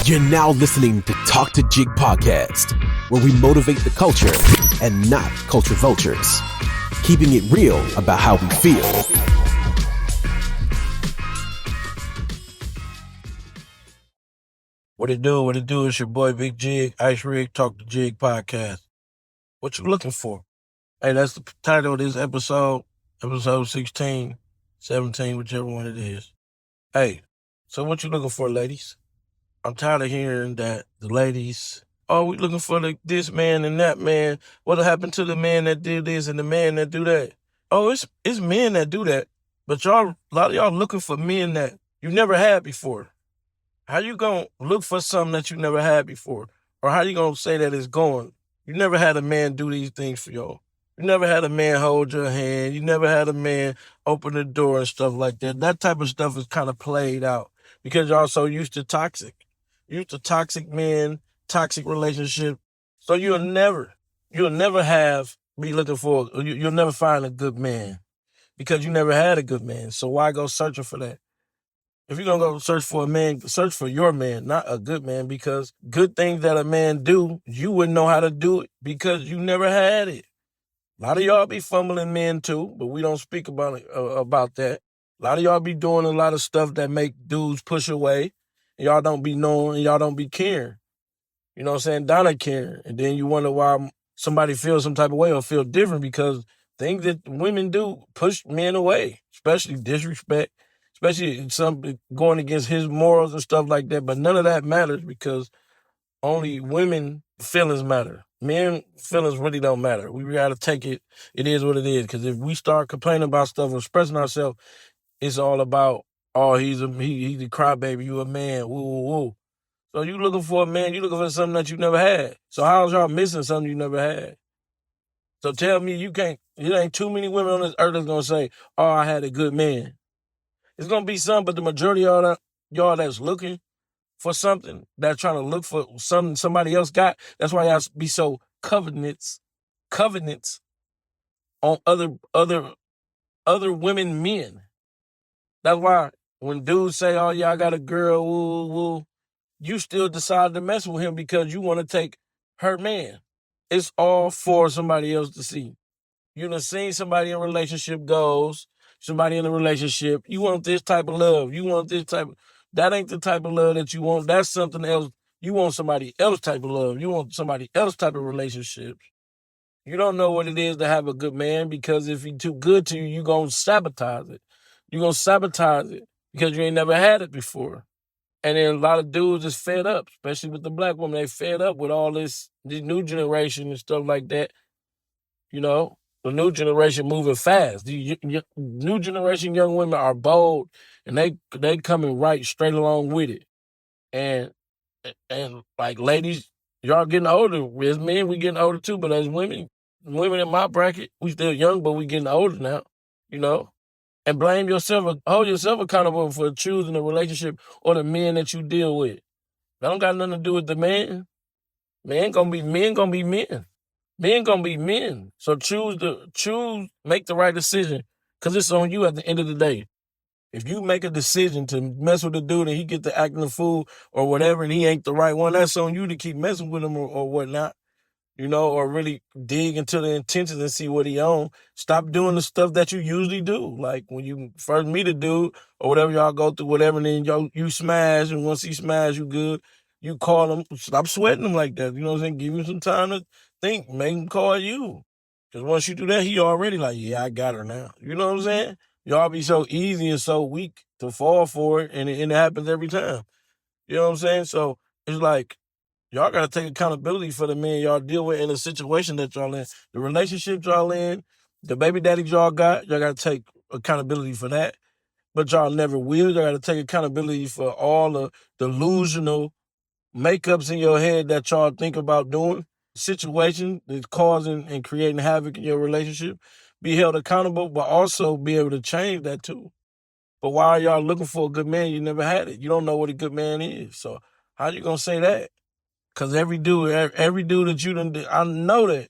You're now listening to Talk to Jig Podcast, where we motivate the culture and not culture vultures, keeping it real about how we feel. What it do? It's your boy Big Jig, Ice Rig, Talk to Jig Podcast. What you looking for? Hey, that's the title of this episode 16, 17, whichever one it is. Hey, so what you looking for, ladies? I'm tired of hearing that the ladies, we looking for this man and that man. What'll happen to the man that did this and the man that do that? Oh, it's men that do that. But a lot of y'all looking for men that you never had before. How you gonna look for something that you never had before? Or how you gonna say that it's going? You never had a man do these things for y'all. You never had a man hold your hand. You never had a man open the door and stuff like that. That type of stuff is kind of played out because y'all so used to toxic. Used to toxic men, toxic relationship. So you'll never you'll never find a good man because you never had a good man. So why go searching for that? If you're going to go search for a man, search for your man, not a good man, because good things that a man do, you wouldn't know how to do it because you never had it. A lot of y'all be fumbling men too, but we don't speak about that. A lot of y'all be doing a lot of stuff that make dudes push away. And y'all don't be knowing, and y'all don't be caring. You know what I'm saying? Donna caring. And then you wonder why somebody feels some type of way or feel different because things that women do push men away, especially disrespect. Especially some going against his morals and stuff like that. But none of that matters because only women feelings matter. Men feelings really don't matter. We got to take it. It is what it is. Because if we start complaining about stuff or expressing ourselves, it's all about, he's a crybaby. You a man. Woo, woo, woo. So you looking for a man. You looking for something that you never had. So how's y'all missing something you never had? So tell me it ain't too many women on this earth that's going to say, I had a good man. It's going to be some, but the majority of y'all that's looking for something, that's trying to look for something somebody else got, that's why y'all be so covenants on other women men. That's why when dudes say, I got a girl, woo, woo, you still decide to mess with him because you want to take her man. It's all for somebody else to see. You done seen somebody in a relationship somebody in a relationship, you want this type of love. That ain't the type of love that you want. That's something else. You want somebody else type of love. You want somebody else type of relationships. You don't know what it is to have a good man because if he's too good to you, you're going to sabotage it. You're going to sabotage it because you ain't never had it before. And then a lot of dudes is fed up, especially with the black woman. They fed up with all this new generation and stuff like that. You know, the new generation moving fast. The new generation young women are bold, and they coming right straight along with it. And like ladies, y'all getting older. As men, we getting older too. But as women in my bracket, we still young, but we getting older now. You know, and blame yourself, hold yourself accountable for choosing a relationship or the men that you deal with. That don't got nothing to do with the man. Men gonna be men. Men gonna be men. So make the right decision. Cause it's on you at the end of the day. If you make a decision to mess with a dude and he get to acting a fool or whatever and he ain't the right one, that's on you to keep messing with him or whatnot. You know, or really dig into the intentions and see what he on. Stop doing the stuff that you usually do. Like when you first meet a dude or whatever, y'all go through whatever, and then you smash, and once he smash, you good. You call him, stop sweating him like that. You know what I'm saying? Give him some time to think, make him call you. Because once you do that, he already like, yeah, I got her now. You know what I'm saying? Y'all be so easy and so weak to fall for it, and it happens every time. You know what I'm saying? So it's like, y'all got to take accountability for the men y'all deal with in the situation that y'all in. The relationship y'all in, the baby daddies y'all got to take accountability for that. But y'all never will. Y'all got to take accountability for all the delusional makeups in your head that y'all think about doing. Situation that's causing and creating havoc in your relationship. Be held accountable, but also be able to change that too. But why are y'all looking for a good man? You never had it. You don't know what a good man is. So how you going to say that? Because every dude that you done, I know that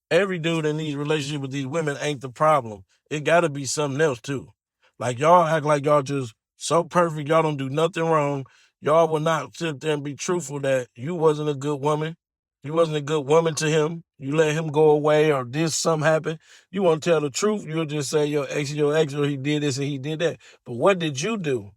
every dude in these relationships with these women ain't the problem. It got to be something else too. Like y'all act like y'all just so perfect. Y'all don't do nothing wrong. y'all will not sit there and be truthful that you wasn't a good woman. You wasn't a good woman to him. You let him go away or did something happen. You want to tell the truth, you'll just say your ex, or he did this and he did that. But what did you do?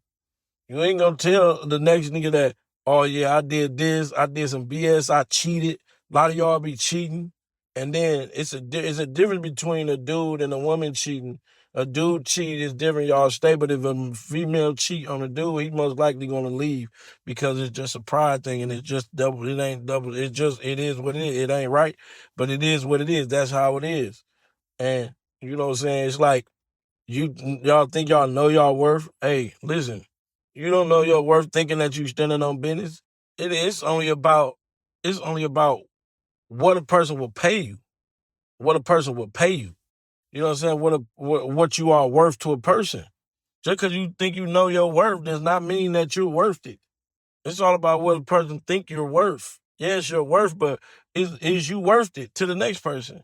You ain't gonna tell the next nigga that, oh yeah, I did this, I did some BS, I cheated. A lot of y'all be cheating. And then it's a difference between a dude and a woman cheating. A dude cheat is different, y'all stay, but if a female cheat on a dude, he most likely gonna leave because it's just a pride thing and it's just double, it ain't double, it is what it is. It ain't right, but it is what it is. That's how it is. And you know what I'm saying? It's like, y'all think y'all know y'all worth? Hey, listen, you don't know your worth thinking that you standing on business. It's only about what a person will pay you. What a person will pay you. You know what I'm saying? What you are worth to a person. Just because you think you know your worth does not mean that you're worth it. It's all about what a person think you're worth. Yes, you're worth, but is you worth it to the next person?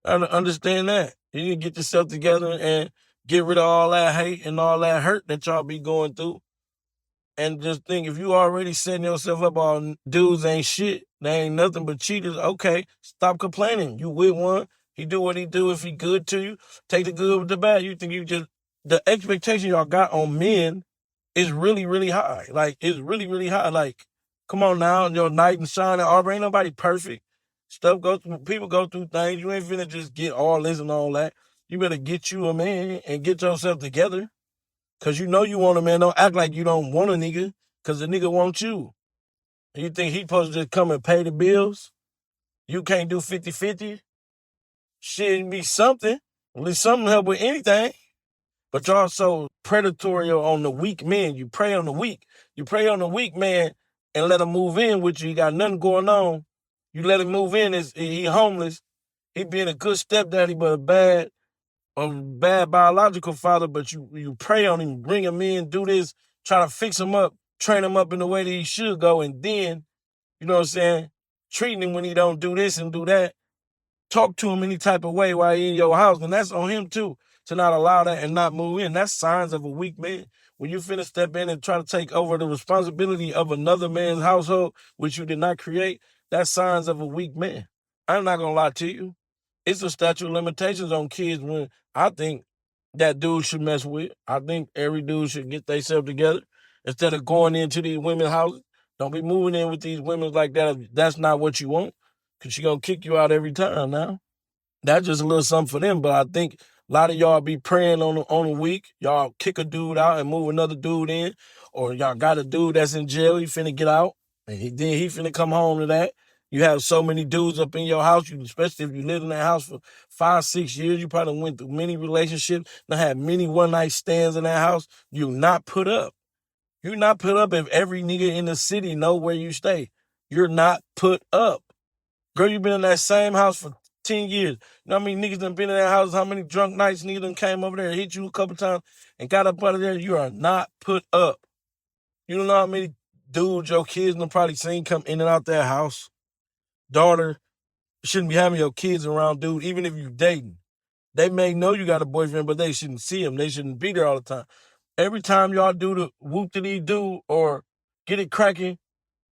I understand that. You need to get yourself together and get rid of all that hate and all that hurt that y'all be going through. And just think, if you already setting yourself up on dudes ain't shit, they ain't nothing but cheaters, okay, stop complaining. You with one, he do what he do. If he good to you, take the good with the bad. You think the expectation y'all got on men is really, really high. Like, it's really, really high. Like, come on now, your knight and shine. Aubrey, ain't nobody perfect. People go through things. You ain't finna just get all this and all that. You better get you a man and get yourself together. Cause you know you want a man. Don't act like you don't want a nigga, cause the nigga wants you. And you think he supposed to just come and pay the bills? You can't do 50-50? Shit, be something. At least something help with anything. But y'all so predatory on the weak men. You prey on the weak. You prey on the weak man and let him move in with you. You got nothing going on. You let him move in, he homeless. He being a good stepdaddy, but a bad biological father, but you prey on him, bring him in, do this, try to fix him up, train him up in the way that he should go, and then, you know what I'm saying, treating him when he don't do this and do that, talk to him any type of way while he in your house, and that's on him too, to not allow that and not move in. That's signs of a weak man. When you finna step in and try to take over the responsibility of another man's household, which you did not create, that's signs of a weak man. I'm not gonna lie to you. It's a statute of limitations on kids when I think that dude should mess with. I think every dude should get themselves together instead of going into these women's houses. Don't be moving in with these women like that if that's not what you want, because she gonna kick you out every time now. That's just a little something for them, but I think a lot of y'all be praying on the week. Y'all kick a dude out and move another dude in, or y'all got a dude that's in jail, he finna get out, and then he finna come home to that. You have so many dudes up in your house, especially if you lived in that house for 5-6 years, you probably went through many relationships, and had many one-night stands in that house. You not put up. You're not put up if every nigga in the city know where you stay. You're not put up. Girl, you been in that same house for 10 years. You know how many niggas done been in that house? How many drunk nights niggas done came over there and hit you a couple times and got up out of there? You are not put up. You don't know how many dudes your kids done probably seen come in and out that house. Daughter, you shouldn't be having your kids around, dude, even if you dating. They may know you got a boyfriend, but they shouldn't see him. They shouldn't be there all the time. Every time y'all do the whoop-de-dee-do or get it cracking,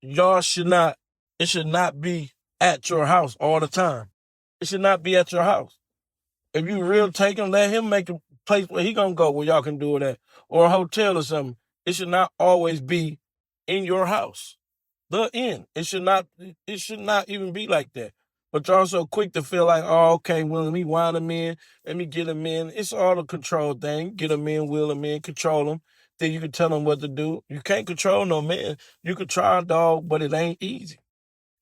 it should not be at your house all the time. It should not be at your house. If you real take him, let him make a place where he gonna go where y'all can do it at, or a hotel or something. It should not always be in your house. The end. It should not even be like that. But y'all so quick to feel like, oh, okay, well, let me wind them in, let me get them in. It's all a control thing. Get them in, wheel them in, control them. Then you can tell them what to do. You can't control no man. You can try a dog, but it ain't easy.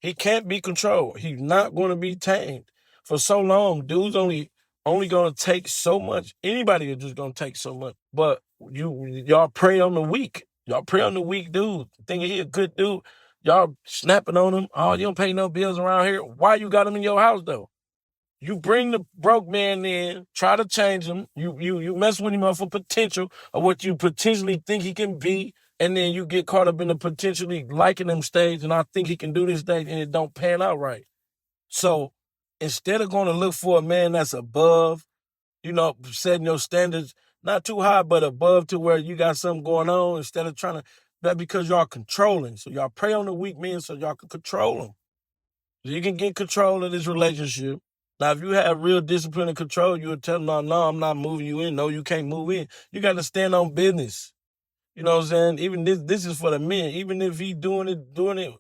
He can't be controlled. He's not going to be tamed. For so long, dudes only going to take so much. Anybody is just going to take so much. But y'all prey on the weak. Y'all prey on the weak dude. Thinking he a good dude. Y'all snapping on him. Oh, you don't pay no bills around here. Why you got him in your house, though? You bring the broke man in, try to change him. You mess with him up for potential of what you potentially think he can be, and then you get caught up in the potentially liking him stage, and I think he can do this stage, and it don't pan out right. So instead of going to look for a man that's above, setting your standards not too high, but above to where you got something going on, instead of trying to That's because y'all controlling. So y'all prey on the weak men so y'all can control them. So you can get control of this relationship. Now, if you have real discipline and control, you would tell them, no, I'm not moving you in. No, you can't move in. You got to stand on business. You know what I'm saying? Even this is for the men. Even if he doing it,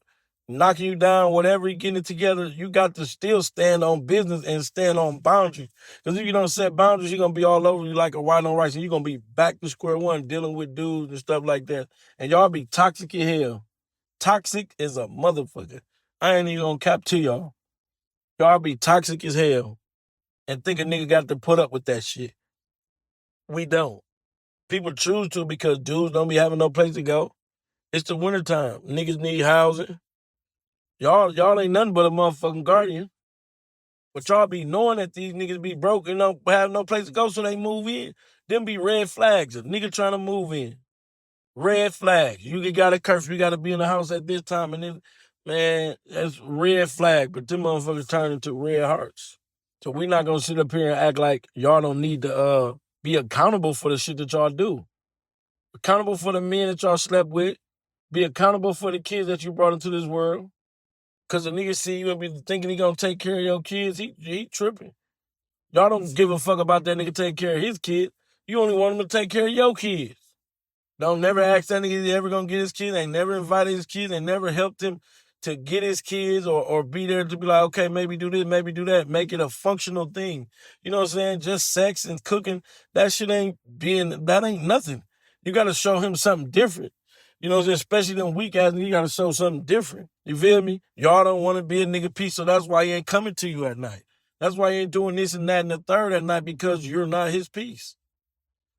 knocking you down, whatever, he getting it together, you got to still stand on business and stand on boundaries. Because if you don't set boundaries, you're going to be all over you like a white on rice, and you're going to be back to square one dealing with dudes and stuff like that. And y'all be toxic as hell. Toxic is a motherfucker. I ain't even going to cap to y'all. Y'all be toxic as hell and think a nigga got to put up with that shit. We don't. People choose to because dudes don't be having no place to go. It's the wintertime. Niggas need housing. Y'all ain't nothing but a motherfucking guardian. But y'all be knowing that these niggas be broke and don't have no place to go, so they move in. Them be red flags. A nigga trying to move in. Red flags. You got a curfew. You got to be in the house at this time. And then, man, that's red flag. But them motherfuckers turn into red hearts. So we not going to sit up here and act like y'all don't need to be accountable for the shit that y'all do. Accountable for the men that y'all slept with. Be accountable for the kids that you brought into this world. Because a nigga see you and be thinking he going to take care of your kids, he tripping. Y'all don't give a fuck about that nigga take care of his kids. You only want him to take care of your kids. Don't never ask that nigga if he ever going to get his kids. They never invited his kids. They never helped him to get his kids or be there to be like, okay, maybe do this, maybe do that. Make it a functional thing. You know what I'm saying? Just sex and cooking, that shit ain't nothing. You got to show him something different. You know what I'm saying? Especially them weak ass niggas, you got to show something different. You feel me? Y'all don't want to be a nigga piece, so that's why he ain't coming to you at night. That's why he ain't doing this and that and the third at night, because you're not his piece.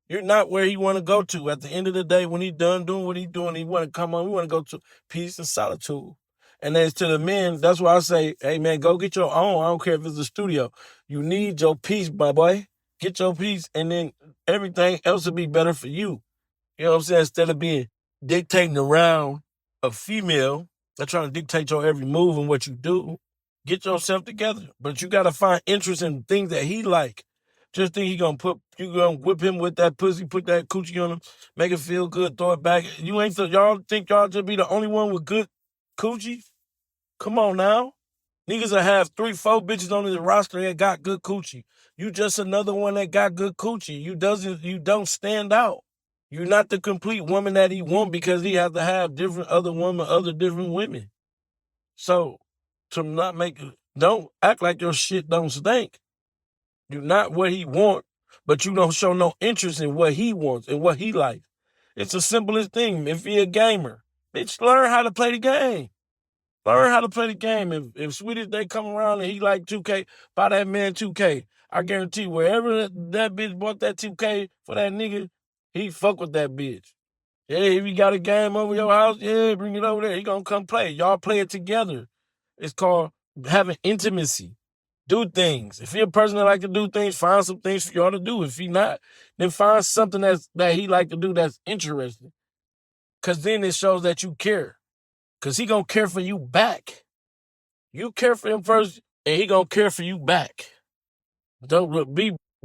You're not where he want to go to. At the end of the day, when he done doing what he doing, he want to come on. We want to go to peace and solitude. And as to the men, that's why I say, hey, man, go get your own. I don't care if it's a studio. You need your peace, my boy. Get your peace, and then everything else will be better for you. You know what I'm saying? Instead of being dictating around a female that's trying to dictate your every move and what you do, get yourself together. But you got to find interest in things that he like. Just think you gonna whip him with that pussy, put that coochie on him, make it feel good, throw it back. Y'all think y'all just be the only one with good coochie? Come on now. Niggas will have 3-4 bitches on his roster that got good coochie. You just another one that got good coochie. You don't stand out. You're not the complete woman that he want because he has to have other different women. So, don't act like your shit don't stink. You're not what he want, but you don't show no interest in what he wants and what he likes. It's the simplest thing. If he a gamer, bitch, learn how to play the game. Learn how to play the game. If Sweetie, they come around and he like 2K, buy that man 2K. I guarantee wherever that bitch bought that 2K for that nigga, he fuck with that bitch. Yeah, if you got a game over your house, yeah, bring it over there. He gonna come play. Y'all play it together. It's called having intimacy. Do things. If you're a person that like to do things, find some things for y'all to do. If he not, then find something that he like to do that's interesting. Because then it shows that you care. Because he gonna care for you back. You care for him first, and he gonna care for you back. Don't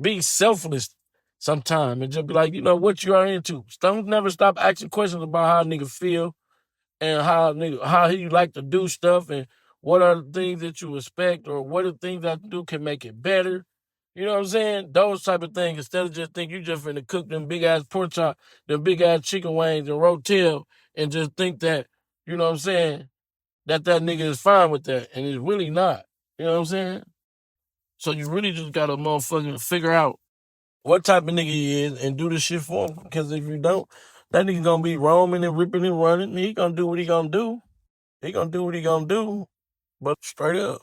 be selfless sometime and just be like, you know what you are into. Don't never stop asking questions about how a nigga feel and how he like to do stuff and what are the things that you expect or what are the things that do can make it better. You know what I'm saying? Those type of things, instead of just think you just finna cook them big ass pork chop, them big ass chicken wings and rotel and just think that, you know what I'm saying, that nigga is fine with that. And it's really not. You know what I'm saying? So you really just gotta motherfucking figure out what type of nigga he is and do the shit for him. Because if you don't, that nigga gonna be roaming and ripping and running. And he gonna do what he gonna do. He gonna do what he gonna do. But straight up,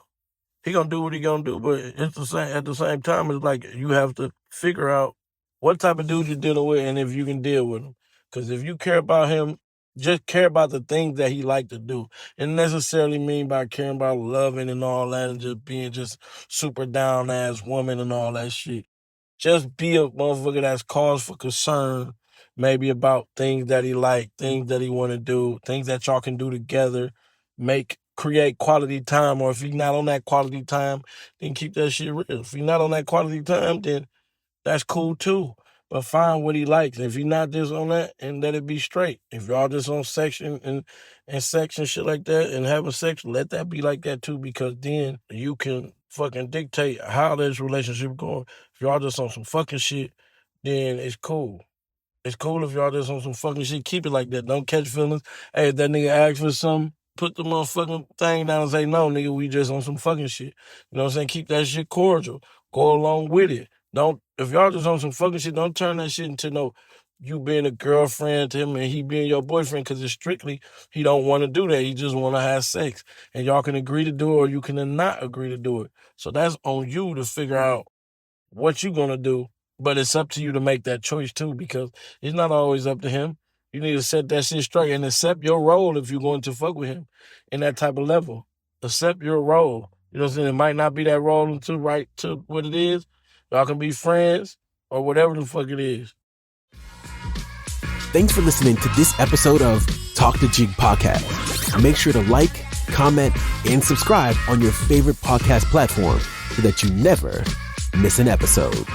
he gonna do what he gonna do. But it's the same. At the same time, it's like you have to figure out what type of dude you're dealing with and if you can deal with him. Because if you care about him, just care about the things that he like to do. And necessarily mean by caring about loving and all that and just being just super down ass woman and all that shit. Just be a motherfucker that's cause for concern, maybe about things that he like, things that he want to do, things that y'all can do together, create quality time. Or if he's not on that quality time, then keep that shit real. If he's not on that quality time, then that's cool too. but find what he likes. If you're not just on that, and let it be straight. If y'all just on section and sex and shit like that and having sex, let that be like that too, because then you can fucking dictate how this relationship going. If y'all just on some fucking shit, then it's cool. It's cool if y'all just on some fucking shit. Keep it like that. Don't catch feelings. Hey, if that nigga asks for something, put the motherfucking thing down and say, no, nigga, we just on some fucking shit. You know what I'm saying? Keep that shit cordial. Go along with it. Don't, if y'all just on some fucking shit, don't turn that shit into no, you being a girlfriend to him and he being your boyfriend, because it's strictly, he don't want to do that. He just want to have sex. And y'all can agree to do it or you can not agree to do it. So that's on you to figure out what you going to do. But it's up to you to make that choice too, because it's not always up to him. You need to set that shit straight and accept your role if you're going to fuck with him in that type of level. Accept your role. You know what I'm saying? It might not be that role until right to what it is. Y'all can be friends or whatever the fuck it is. Thanks for listening to this episode of Talk to Jig Podcast. Make sure to like, comment, and subscribe on your favorite podcast platform so that you never miss an episode.